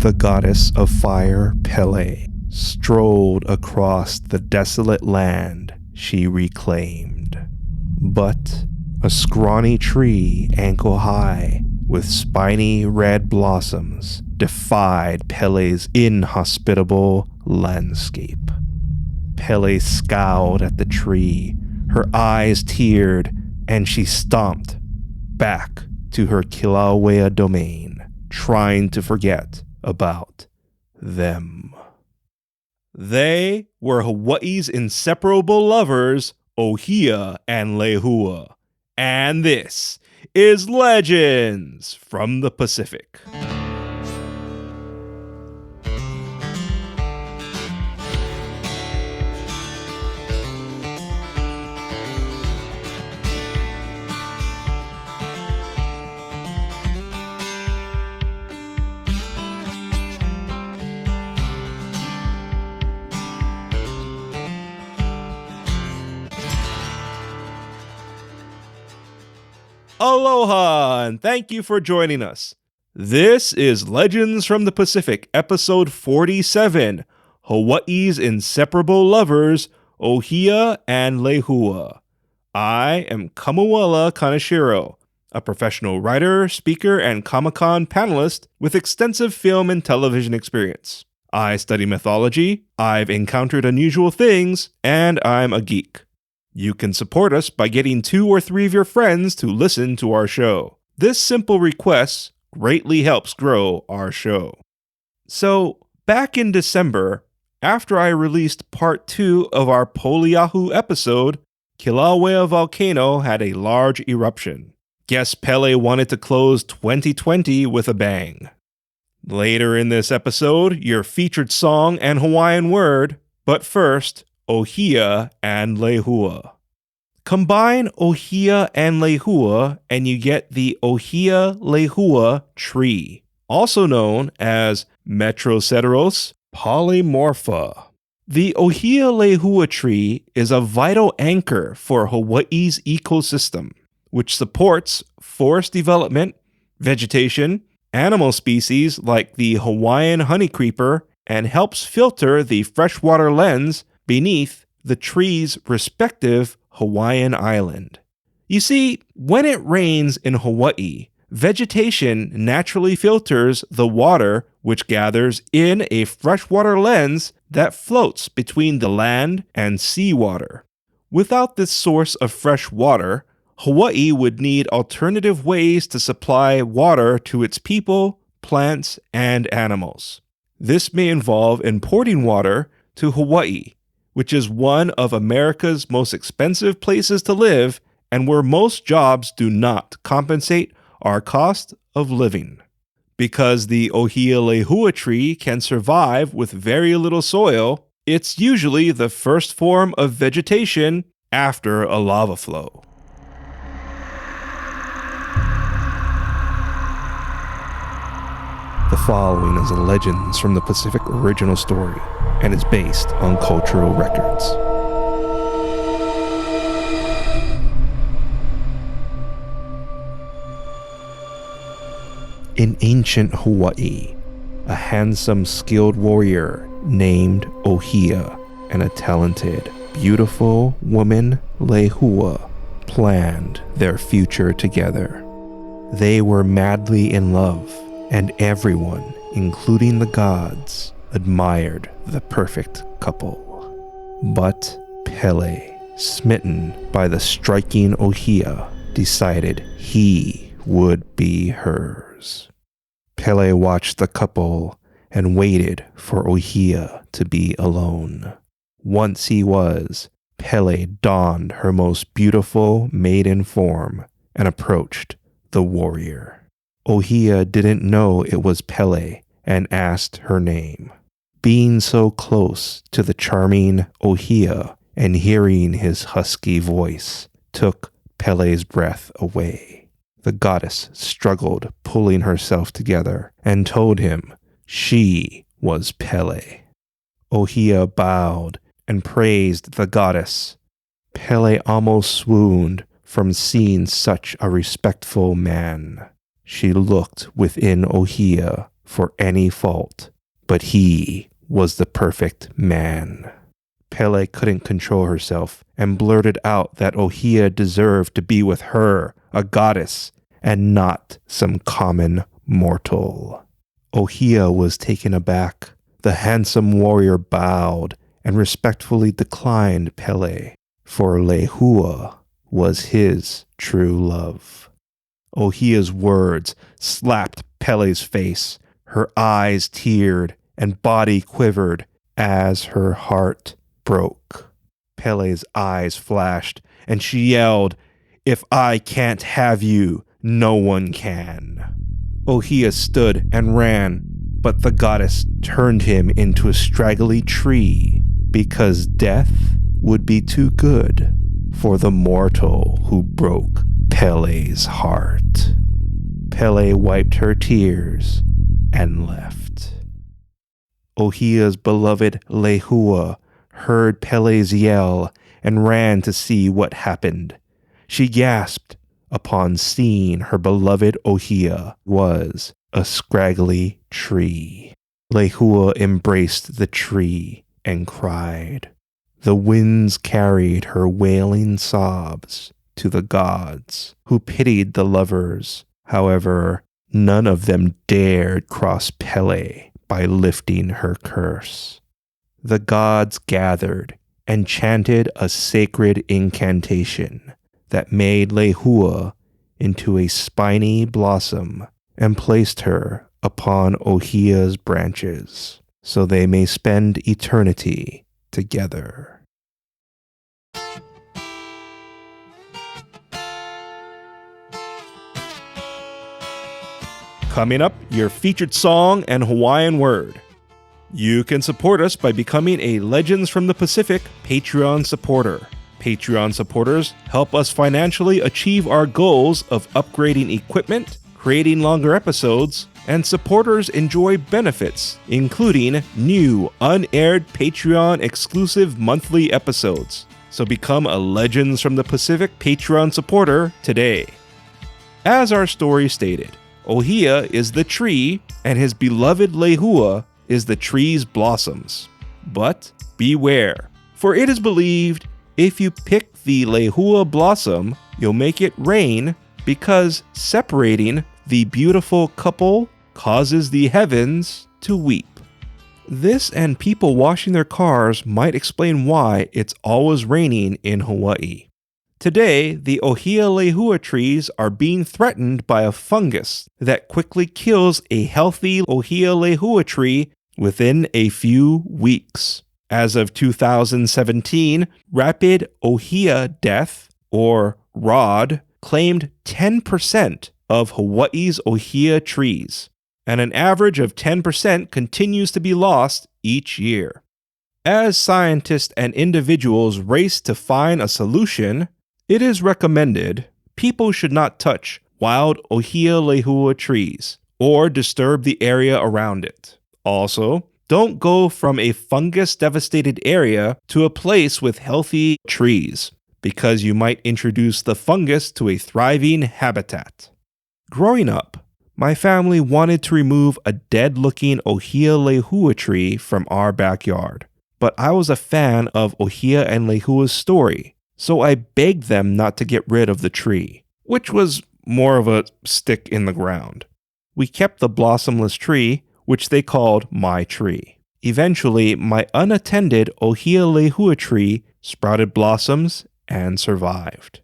The goddess of fire, Pele, strolled across the desolate land she reclaimed. But a scrawny tree ankle-high with spiny red blossoms defied Pele's inhospitable landscape. Pele scowled at the tree, her eyes teared, and she stomped back to her Kilauea domain, trying to forget about them. They were Hawaii's inseparable lovers, Ohia and Lehua. And this is Legends from the Pacific. Aloha, and thank you for joining us. This is Legends from the Pacific, episode 47, Hawaii's Inseparable Lovers, Ohia and Lehua. I am Kamuela Kaneshiro, a professional writer, speaker, and Comic-Con panelist with extensive film and television experience. I study mythology, I've encountered unusual things, and I'm a geek. You can support us by getting 2 or 3 of your friends to listen to our show. This simple request greatly helps grow our show. So, back in December, after I released part 2 of our Poliahu episode, Kilauea volcano had a large eruption. Guess Pele wanted to close 2020 with a bang. Later in this episode, your featured song and Hawaiian word, but first, Ohia and Lehua. Combine Ohia and Lehua and you get the Ohia Lehua tree, also known as Metroceteros polymorpha. The Ohia Lehua tree is a vital anchor for Hawaii's ecosystem, which supports forest development, vegetation, animal species like the Hawaiian honeycreeper, and helps filter the freshwater lens beneath the tree's respective Hawaiian island. You see, when it rains in Hawaii, vegetation naturally filters the water which gathers in a freshwater lens that floats between the land and seawater. Without this source of fresh water, Hawaii would need alternative ways to supply water to its people, plants, and animals. This may involve importing water to Hawaii, which is one of America's most expensive places to live and where most jobs do not compensate our cost of living. Because the Ohia Lehua tree can survive with very little soil, it's usually the first form of vegetation after a lava flow. The following is a Legends from the Pacific original story and is based on cultural records. In ancient Hawaii, a handsome, skilled warrior named Ohia and a talented, beautiful woman, Lehua, planned their future together. They were madly in love, and everyone, including the gods, admired the perfect couple. But Pele, smitten by the striking Ohia, decided he would be hers. Pele watched the couple and waited for Ohia to be alone. Once he was, Pele donned her most beautiful maiden form and approached the warrior. Ohia didn't know it was Pele and asked her name. Being so close to the charming Ohia and hearing his husky voice took Pele's breath away. The goddess struggled, pulling herself together, and told him she was Pele. Ohia bowed and praised the goddess. Pele almost swooned from seeing such a respectful man. She looked within Ohia for any fault, but he was the perfect man. Pele couldn't control herself and blurted out that Ohia deserved to be with her, a goddess, and not some common mortal. Ohia was taken aback. The handsome warrior bowed and respectfully declined Pele, for Lehua was his true love. Ohia's words slapped Pele's face. Her eyes teared and body quivered as her heart broke. Pele's eyes flashed and she yelled, "If I can't have you, no one can." Ohia stood and ran, but the goddess turned him into a straggly tree because death would be too good for the mortal who broke Pele's heart. Pele wiped her tears and left. Ohia's beloved Lehua heard Pele's yell and ran to see what happened. She gasped upon seeing her beloved Ohia was a scraggly tree. Lehua embraced the tree and cried. The winds carried her wailing sobs to the gods, who pitied the lovers. However, none of them dared cross Pele by lifting her curse. The gods gathered and chanted a sacred incantation that made Lehua into a spiny blossom and placed her upon Ohia's branches, so they may spend eternity together. Coming up, your featured song and Hawaiian word. You can support us by becoming a Legends from the Pacific Patreon supporter. Patreon supporters help us financially achieve our goals of upgrading equipment, creating longer episodes, and supporters enjoy benefits, including new unaired Patreon exclusive monthly episodes. So become a Legends from the Pacific Patreon supporter today. As our story stated, Ohia is the tree, and his beloved Lehua is the tree's blossoms. But beware, for it is believed if you pick the Lehua blossom, you'll make it rain, because separating the beautiful couple causes the heavens to weep. This and people washing their cars might explain why it's always raining in Hawaii. Today, the Ohia Lehua trees are being threatened by a fungus that quickly kills a healthy Ohia Lehua tree within a few weeks. As of 2017, Rapid Ohia Death, or ROD, claimed 10% of Hawaii's Ohia trees, and an average of 10% continues to be lost each year. As scientists and individuals race to find a solution, it is recommended people should not touch wild Ohia Lehua trees or disturb the area around it. Also, don't go from a fungus-devastated area to a place with healthy trees, because you might introduce the fungus to a thriving habitat. Growing up, my family wanted to remove a dead-looking Ohia Lehua tree from our backyard, but I was a fan of Ohia and Lehua's story, so I begged them not to get rid of the tree, which was more of a stick in the ground. We kept the blossomless tree, which they called my tree. Eventually, my unattended Ohia Lehua tree sprouted blossoms and survived.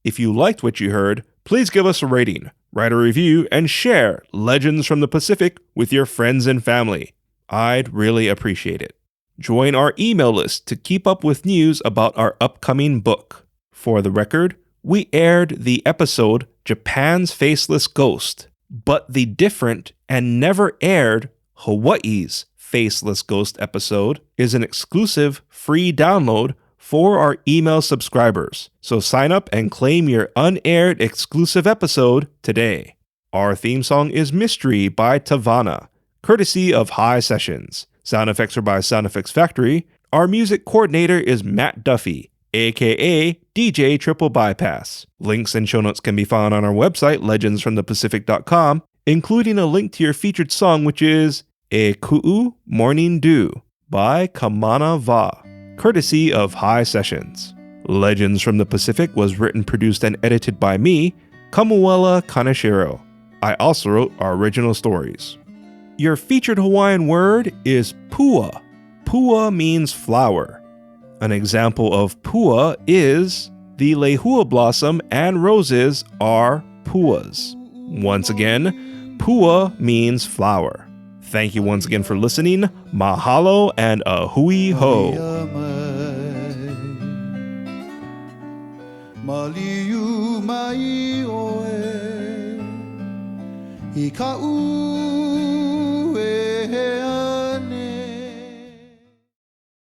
If you liked what you heard, please give us a rating, write a review, and share Legends from the Pacific with your friends and family. I'd really appreciate it. Join our email list to keep up with news about our upcoming book. For the record, we aired the episode Japan's Faceless Ghost, but the different and never aired Hawaii's Faceless Ghost episode is an exclusive free download for our email subscribers. So sign up and claim your unaired exclusive episode today. Our theme song is Mystery by Tavana, courtesy of High Sessions. Sound effects are by Sound Effects Factory. Our music coordinator is Matt Duffy, aka DJ Triple Bypass. Links and show notes can be found on our website, legendsfromthepacific.com, including a link to your featured song, which is E Ku'u Morning Dew by Kamana Va, courtesy of High Sessions. Legends from the Pacific was written, produced, and edited by me, Kamuela Kaneshiro. I also wrote our original stories. Your featured Hawaiian word is pua. Pua means flower. An example of pua is the lehua blossom and roses are puas. Once again, pua means flower. Thank you once again for listening. Mahalo and a hui ho. Maliu mai oe I ka'u